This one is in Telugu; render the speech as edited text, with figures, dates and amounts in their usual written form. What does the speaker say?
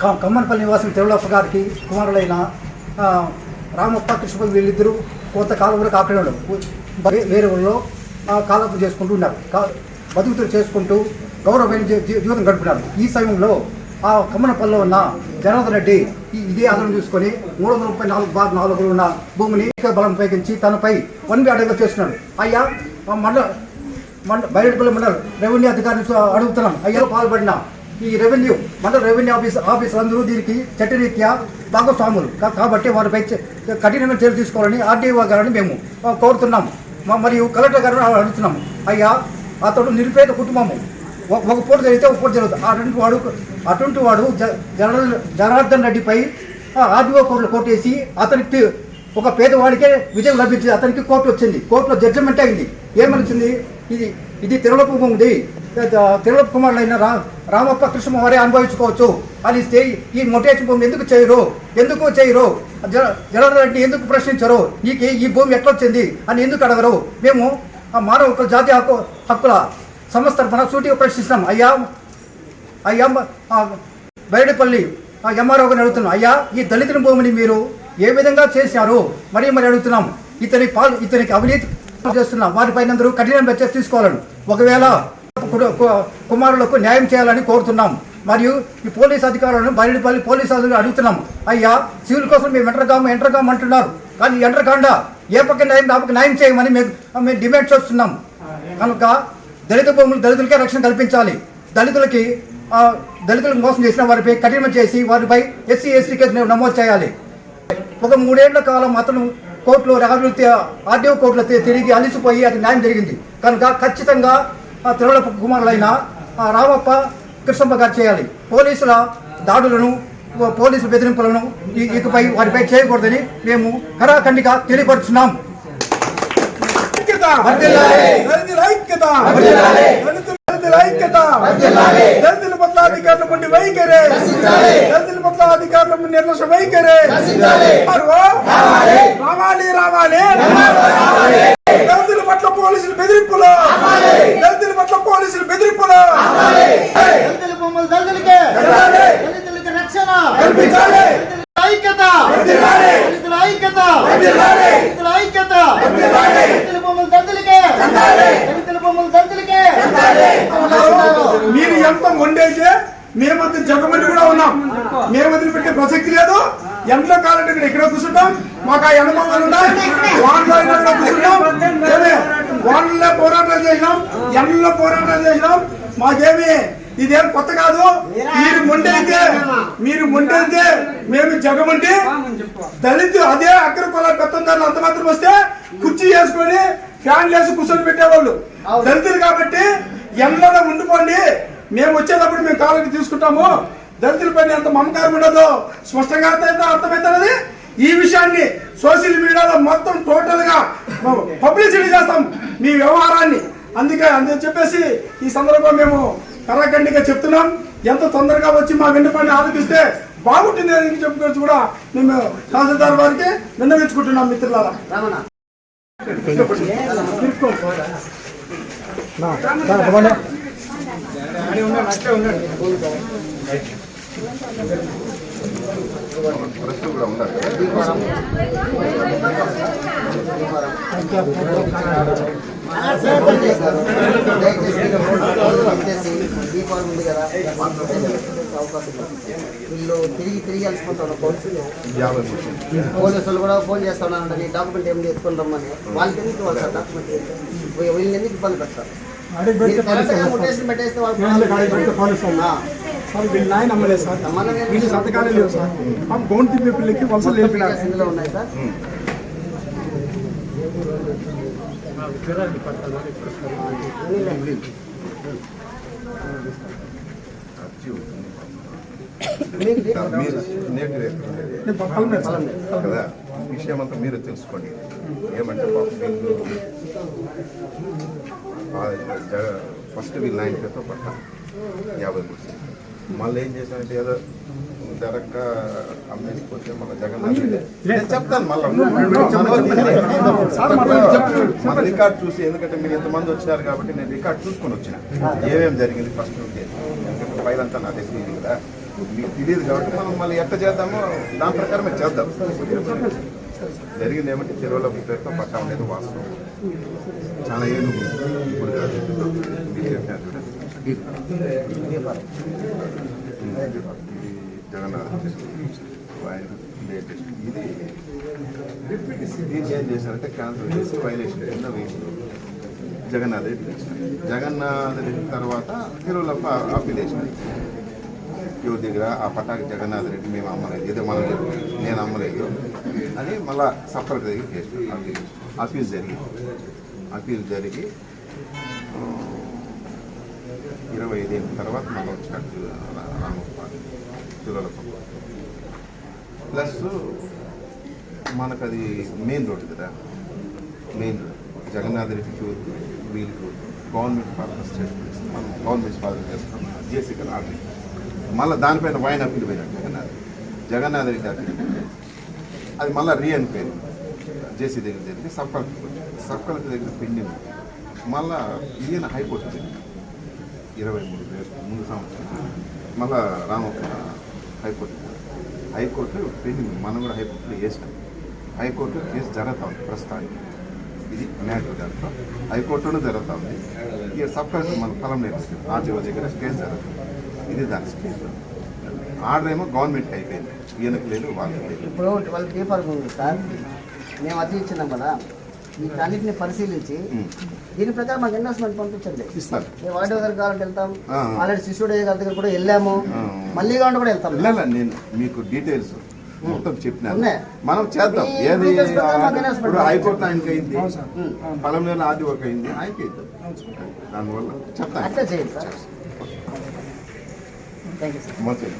కమ్మనపల్లి నివాసి తిరుమలప్ప గారికి కుమారులైన రామప్ప కృష్ణపల్లి వీళ్ళిద్దరూ కొంతకాలం వరకు అక్కడే వేరే ఊళ్ళో కాలపు చేసుకుంటూ ఉన్నారు. బతుకుతూ చేసుకుంటూ గౌరవమైన జీవితం గడుపుతున్నారు. ఈ సమయంలో ఆ కమ్మనపల్లిలో ఉన్న జనార్దన్ రెడ్డి ఇదే ఆధారం చూసుకొని 334 ఉన్న భూమిని బలం ఉపయోగించి తనపై 1 అడవిగా చేస్తున్నాడు. అయ్యా బయటపల్లి మండల రెవెన్యూ అధికారులు అడుగుతున్నాం, అయ్యా పాల్పడిన ఈ మండల రెవెన్యూ ఆఫీసర్ అందరూ దీనికి చట్టరీత్యా భాగస్వాములు కాబట్టి వారిపై కఠినంగా చర్యలు తీసుకోవాలని ఆర్డీఓ గారిని మేము కోరుతున్నాము. మరియు కలెక్టర్ గారిని అడుగుతున్నాము. అయ్యా అతడు నిరుపేద కుటుంబము, ఒక పూట జరిగితే ఒక పూట జరుగుతుంది. అటువంటి వాడు జనార్దన్ రెడ్డిపై ఆర్డీఓ కోర్టులో కొట్టేసి అతనికి ఒక పేదవాడికే విజయం లభించింది. అతనికి కోర్టు వచ్చింది, కోర్టులో జడ్జిమెంట్ అయింది. ఏమనిచ్చింది? ఇది తిరుమలపు ఉంది, తిరుమలపు కుమారులైన రామప్ప కృష్ణ వారే అనుభవించుకోవచ్చు అని ఇస్తే ఈ మొటేషన్ భూమి ఎందుకు చేయరు? జనార్దన్ రెడ్డి ఎందుకు ప్రశ్నించరు? నీకు ఈ భూమి ఎట్లా వచ్చింది అని ఎందుకు అడగరు? మేము మానవ హక్కుల జాతీయ హక్కుల సంస్థ తరఫున సూటిగా ప్రశ్నిస్తున్నాం. అయ్యా బయటపల్లి ఎంఆర్ఓ గారిని అడుగుతున్నాం, అయ్యా ఈ దళితుల భూమిని మీరు ఏ విధంగా చేశారు మరి అడుగుతున్నాం. ఇతనికి అవినీతి చేస్తున్నాం, వారిపైన అందరూ కఠిన చర్య తీసుకోవాలని, ఒకవేళ కుమారులకు న్యాయం చేయాలని కోరుతున్నాం. మరియు ఈ పోలీస్ అధికారులను బయటపల్లి పోలీసు అధికారులు అడుగుతున్నాం, అయ్యా సివిల్ కోసం మేము ఎంటర్గామ్ అంటున్నారు, కానీ ఎంటర్కాండా ఏ పక్క న్యాయం చేయమని మేము డిమాండ్ చేస్తున్నాం. కనుక దళిత భూములు దళితులకే రక్షణ కల్పించాలి. దళితులకు మోసం చేసిన వారిపై కఠినం చేసి వారిపై SC ST కేసు నమోదు చేయాలి. ఒక 3 ఏళ్ల కాలం అతను కోర్టులో ఆర్డీఓ కోర్టులో తిరిగి అలిసిపోయి అది న్యాయం జరిగింది. కనుక ఖచ్చితంగా తిరుమలప్ప కుమారులైన రామప్ప కృష్ణప్ప గారు చేయాలి. పోలీసుల దాడులను పోలీసు బెదిరింపులను ఇకపై వారిపై చేయకూడదని మేము ఖరాఖండిగా తెలియపరుచున్నాం. దళితుల పట్ల అధికారుల నుండి వైఖరి, దళితుల పట్ల అధికారుల నుండి నిర్లక్ష్య వైఖరి రావాలి. దళితుల పట్ల పోలీసులు బెదిరింపులు, దళితుల పట్ల పోలీసులు బెదిరింపులు, దళితుల భూములు దళితులకే, దళితులకి రక్షణ కల్పించాలి. ఐక్యత, దళితుల ఐక్యత, దళితుల ఐక్యత, దళితుల భూములు దళితులకే, దళితుల భూములు దళితులకే. మీరు ఎంత వండేస్తే మేమంతా జగమండి కూడా ఉన్నాం, మేము వదిలిపెట్టే ప్రసక్తి లేదు. ఎంతలో కాలంటే ఇక్కడ కూర్చుంటాం, మాకు ఆ అనుభవాలు ఉన్నాయి. వానలో కూర్చుంటాం, వానల్లో పోరాటాలు చేసినాం, ఎండలో పోరాటాలు చేసినాం. మాకేమి ఇదేం కొత్త కాదు. మీరు మొండైతే మేము జగమండి దళితు అదే అక్కడ కొల పెత్తందారులు అంత మాత్రం వస్తే కుర్చీ వేసుకొని ఫ్యాన్లు వేసి కూర్చొని పెట్టేవాళ్ళు దళితులు. కాబట్టి ఎండలో ఉండిపోండి, మేము వచ్చేటప్పుడు మేము కాళ్ళకి తీసుకుంటాము. దళితుల పైన ఎంత మమకారం ఉండదో స్పష్టంగా అర్థమవుతున్నది. ఈ విషయాన్ని సోషల్ మీడియాలో మొత్తం టోటల్ గా పబ్లిసిటీ చేస్తాం మీ వ్యవహారాన్ని. అందుకే చెప్పేసి ఈ సందర్భంగా మేము కరాఖండిగా చెప్తున్నాం. ఎంత తొందరగా వచ్చి మా విన్నపాన్ని ఆలోచిస్తే బాగుంటుంది అని చెప్పుకోవచ్చు కూడా మేము తహసీల్దార్ వారికి విన్నవించుకుంటున్నాం. మిత్రులారా దీపావళి ఉంది కదా, వీళ్ళు తిరిగి వెళ్ళిపోతారు. పోలీసులు కూడా ఫోన్ చేస్తా ఉన్నారంట, నీ డాక్యుమెంట్ ఏమి ఎత్తుకొని రమ్మని. వాళ్ళకి ఎందుకు ఇవ్వాలి సార్ డాక్యుమెంట్? వీళ్ళని ఎందుకు ఇబ్బంది పెడతారు? మొటేషన్ పెట్టేస్తే ఇందులో ఉన్నాయి సార్. కదా విషయం అంతా మీరు తెలుసుకోండి. ఏమంటే ఫస్ట్ వీళ్ళు 9 పేరుతో పట్ట 50 గుర్తు. మళ్ళీ ఏం చేశానంటే ఏదో జరగక అమ్మేసిపోతే మళ్ళీ జగన్ చెప్తాను. మన రికార్డ్ చూసి, ఎందుకంటే మీరు ఎంతమంది వచ్చినారు కాబట్టి నేను రికార్డ్ చూసుకొని వచ్చిన ఏమేమి జరిగింది ఫస్ట్ ఫైల్ అంతా నా దగ్గర ఉంది కదా, మీకు తెలియదు కాబట్టి మనం మళ్ళీ ఎట్ట చేద్దామో దాని ప్రకారమే చేద్దాం. జరిగింది ఏమంటే చెరువుల పేరుతో పట్టా ఉండేది వాస్తవం, చాలా ఏళ్ళు ఇప్పుడు కాదు. మీరు చెప్పినారు చూడండి, ఇది జగన్నాథ్ లేటెస్ట్. ఇది దీన్ని ఏం చేశారంటే క్యాన్సిల్ చేసి వైలేషన్ కింద వేసి జగన్నాథ్ రెడ్డి వేసినారు. జగన్నాథ్ రెడ్డి తర్వాత తిరువులప్ప అప్పీల్ వేసినారు. ఎవరి దగ్గర ఆ పటాకి జగన్నాథ్ రెడ్డి మేము అమ్మలేదు, ఏదో మనం నేను అమ్మలేదు అని మళ్ళా సబ్ కలెక్టర్ దగ్గర చేసినాం. అప్పీల్ జరిగి 25 ఏళ్ళ తర్వాత మళ్ళీ వచ్చాడు రామగోపాల్ తిరువులప్ప. ప్లస్ మనకు అది మెయిన్ రోడ్ కదా, మెయిన్ రోడ్ జగన్నాథ్ రెడ్డికి వీళ్ళకి గవర్నమెంట్ పర్పస్ చేస్తాం, మనం గవర్నమెంట్ స్పాన్సర్ చేస్తాం. జేసీ కదా ఆర్డర్ మళ్ళీ దానిపైన వైన్ అప్పీల్ పోయినాడు జగన్నాథ్ రెడ్డి అప్పీల్. అది మళ్ళీ రీఎన్క్వైరీ జేసీ దగ్గర జరిగి సబ్ కలెక్టర్ దగ్గర పెండింగ్. మళ్ళా ఈయన హైకోర్టు పెండింగ్ 23 ముందు సంవత్సరం మళ్ళా హైకోర్టు పెండింగ్. మనం కూడా హైకోర్టులో వేసినాం. హైకోర్టు కేసు జరుగుతూ ఉంది ప్రస్తుతానికి. ఇది మ్యాటర్ దాంట్లో హైకోర్టులో జరుగుతూ ఉంది. ఇక సబ్ కలెక్టర్ మన ఫలం నేర్పిస్తుంది, ఆర్టీఓ దగ్గర కేసు జరుగుతుంది. ఇది దాని స్టేజ్. ఆర్డర్ ఏమో గవర్నమెంట్కి అయిపోయింది, ఈయనకు లేదు వాళ్ళకి లేదు. ఇప్పుడు వాళ్ళకి ఏ ఫర్క్ ఉంది సార్? మేము అతి ఇచ్చినాం కదా, వీటన్నిటిని పరిశీలించి దీని ప్రకారం మాకు ఇన్వెస్ట్మెంట్ పంపించండి. ఇస్తారు. మేము వాటి దగ్గర కావాలంటే వెళ్తాం. ఆల్రెడీ శిశుడు గారి దగ్గర కూడా వెళ్ళాము, మళ్ళీ కావాలంటే కూడా వెళ్తాం. ఇలా నేను మీకు డీటెయిల్స్ మొత్తం చెప్పినాను, ఉన్నాయి. మనం చేద్దాం. ఈ ఏది details ప్రకారం మాకు investment ఇప్పుడు హైకోర్టులో ఆయనకి అయింది, పొలంలో ఆర్డీఓకి అయింది, ఆయనకి అయింది. దానివల్ల చెప్తాను. అట్లా చేయండి సార్. Thank you sir. మొత్తం